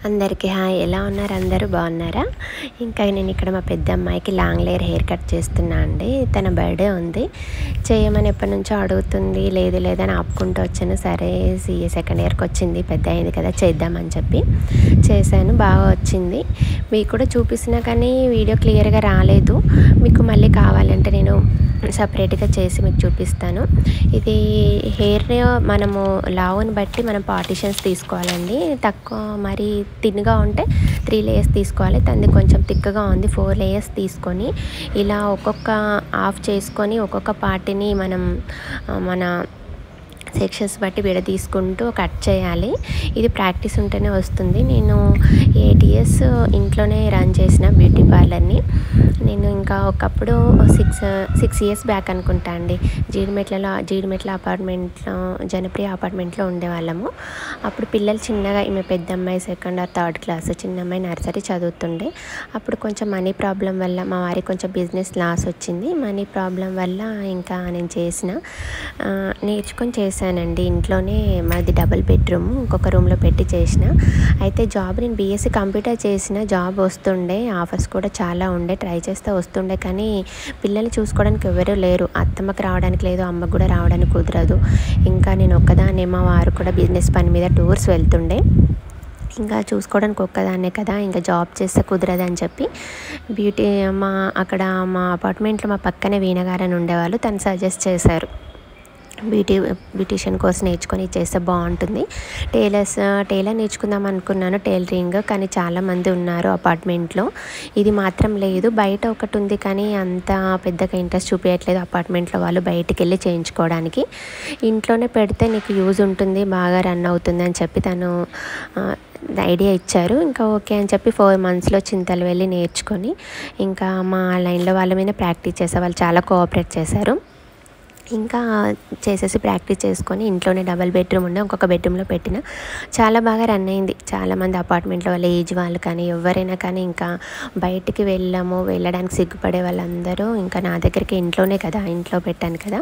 అందరికీ హాయ్. ఎలా ఉన్నారు? అందరూ బాగున్నారా? ఇంకా నేను ఇక్కడ మా పెద్ద అమ్మాయికి లాంగ్ హెయిర్ కట్ చేస్తున్నా అండి. తన బర్త్డే ఉంది, చేయమని ఎప్పటి నుంచో అడుగుతుంది. లేదు లేదని ఆపుకుంటూ వచ్చాను. సరే CA సెకండ్ ఇయర్కి వచ్చింది, పెద్ద అయింది కదా, చేద్దామని చెప్పి చేశాను. బాగా వచ్చింది. మీకు కూడా చూపిస్తున్నా కానీ వీడియో క్లియర్గా రాలేదు. మీకు మళ్ళీ కావాలంటే నేను సపరేట్గా చేసి మీకు చూపిస్తాను. ఇది హెయిర్ మనము లావుని బట్టి మనం పార్టిషన్స్ తీసుకోవాలండి. తక్కువ మరి థిన్గా ఉంటే 3 లేయర్స్ తీసుకోవాలి. తనది కొంచెం థిక్గా ఉంది, 4 లేయర్స్ తీసుకొని ఇలా ఒక్కొక్క ఆఫ్ చేసుకొని ఒక్కొక్క పార్ట్ని మనం మన సెక్షన్స్ బట్టి విడదీసుకుంటూ కట్ చేయాలి. ఇది ప్రాక్టీస్ ఉంటేనే వస్తుంది. నేను 8 years ఇంట్లోనే రన్ చేసిన బ్యూటీ పార్లర్ని. నేను ఇంకా ఒకప్పుడు 6 years బ్యాక్ అనుకుంటా అండి, జీడిమెట్ల అపార్ట్మెంట్లో, జనప్రియ అపార్ట్మెంట్లో ఉండేవాళ్ళము. అప్పుడు పిల్లలు చిన్నగా, ఈమె పెద్ద అమ్మాయి 2nd or 3rd class, చిన్న అమ్మాయి నర్సరీ చదువుతుండే. అప్పుడు కొంచెం మనీ ప్రాబ్లం వల్ల మా వారికి కొంచెం బిజినెస్ లాస్ వచ్చింది. మనీ ప్రాబ్లం వల్ల ఇంకా నేను నేర్చుకొని చేశానండి. ఇంట్లోనే మాది డబుల్ బెడ్రూమ్, ఇంకొక రూమ్లో పెట్టి చేసిన. అయితే జాబ్ నేను BSc కంప్యూటర్ చేసిన, జాబ్ వస్తుండే, ఆఫర్స్ కూడా చాలా ఉండే, ట్రై చేస్తే వస్తుండే. కానీ పిల్లల్ని చూసుకోవడానికి ఎవరూ లేరు. అత్తమ్మకి రావడానికి లేదు, అమ్మకు కూడా రావడానికి కుదరదు. ఇంకా నేను ఒక్కదాన్నే, మా వారు కూడా బిజినెస్ పని మీద టూర్స్ వెళ్తుండే. ఇంకా చూసుకోవడానికి ఒక్కదాన్నే కదా, ఇంకా జాబ్ చేస్తే కుదరదని చెప్పి అక్కడ మా అపార్ట్మెంట్లో మా పక్కనే వీణగారని ఉండేవాళ్ళు, తను సజెస్ట్ చేశారు బ్యూటీషియన్ కోర్స్ నేర్చుకొని చేస్తే బాగుంటుంది. టైలర్ నేర్చుకుందాం అనుకున్నాను, టైలరింగ్. కానీ చాలామంది ఉన్నారు అపార్ట్మెంట్లో, ఇది మాత్రం లేదు. బయట ఒకటి ఉంది కానీ అంత పెద్దగా ఇంట్రెస్ట్ చూపించట్లేదు అపార్ట్మెంట్లో వాళ్ళు బయటికి వెళ్ళి చేయించుకోవడానికి. ఇంట్లోనే పెడితే నీకు యూజ్ ఉంటుంది, బాగా రన్ అవుతుంది అని చెప్పి తను ఐడియా ఇచ్చారు. ఇంకా ఓకే అని చెప్పి 4 monthsలో చింతలు వెళ్ళి నేర్చుకొని ఇంకా మా లైన్లో వాళ్ళ మీద ప్రాక్టీస్ చేసే వాళ్ళు చాలా కోఆపరేట్ చేశారు. ఇంకా చేసేసి ప్రాక్టీస్ చేసుకొని ఇంట్లోనే డబుల్ బెడ్రూమ్ ఉండే, ఇంకొక బెడ్రూమ్లో పెట్టిన. చాలా బాగా రన్ అయింది. చాలామంది అపార్ట్మెంట్లో వాళ్ళ ఏజ్ వాళ్ళు కానీ ఎవరైనా కానీ ఇంకా బయటికి వెళ్ళడానికి సిగ్గుపడే వాళ్ళందరూ ఇంకా నా దగ్గరికి, ఇంట్లోనే కదా, ఇంట్లో పెట్టాను కదా,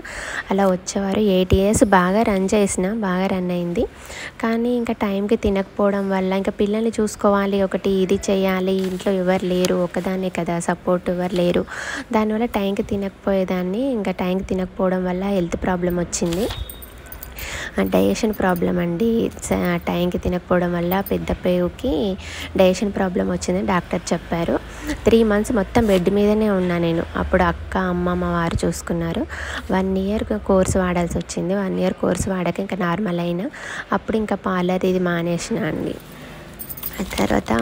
అలా వచ్చేవారు. 8 years బాగా రన్ చేసిన, బాగా రన్ అయింది. కానీ ఇంకా టైంకి తినకపోవడం వల్ల, ఇంకా పిల్లల్ని చూసుకోవాలి, ఒకటి ఇది చేయాలి, ఇంట్లో ఎవరు లేరు, ఒకదాన్నే కదా, సపోర్ట్ ఎవరు లేరు. దానివల్ల టైంకి తినకపోయేదాన్ని. ఇంకా టైంకి తినకపోవడం వల్ల హెల్త్ ప్రాబ్లం వచ్చింది, డైజెషన్ ప్రాబ్లం అండి. టైంకి తినకపోవడం వల్ల పెద్ద పేగుకి డైజెషన్ ప్రాబ్లం వచ్చిందని డాక్టర్ చెప్పారు. 3 months మొత్తం బెడ్ మీదనే ఉన్నా నేను. అప్పుడు అక్క, అమ్మ, మా వారు చూసుకున్నారు. 1 year కోర్స్ వాడాల్సి వచ్చింది. 1 year కోర్స్ వాడాక ఇంకా నార్మల్ అయినా. అప్పుడు ఇంకా పార్లర్ ఇది మానేసిన అండి. తర్వాత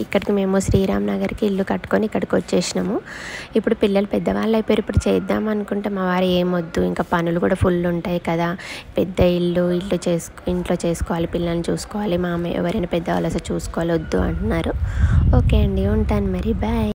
ఇక్కడికి మేము శ్రీరామ్ నగర్కి ఇల్లు కట్టుకొని ఇక్కడికి వచ్చేసినాము. ఇప్పుడు పిల్లలు పెద్దవాళ్ళు అయిపోయారు. ఇప్పుడు చేద్దాం అనుకుంటే మా వారు ఏమొద్దు, ఇంకా పనులు కూడా ఫుల్ ఉంటాయి కదా, పెద్ద ఇంట్లో చేసుకోవాలి, పిల్లల్ని చూసుకోవాలి, మా అమ్మ ఎవరైనా పెద్దవాళ్ళు అసలు చూసుకోవాలి, వద్దు అంటున్నారు. ఓకే అండి, ఉంటాను మరి, బాయ్.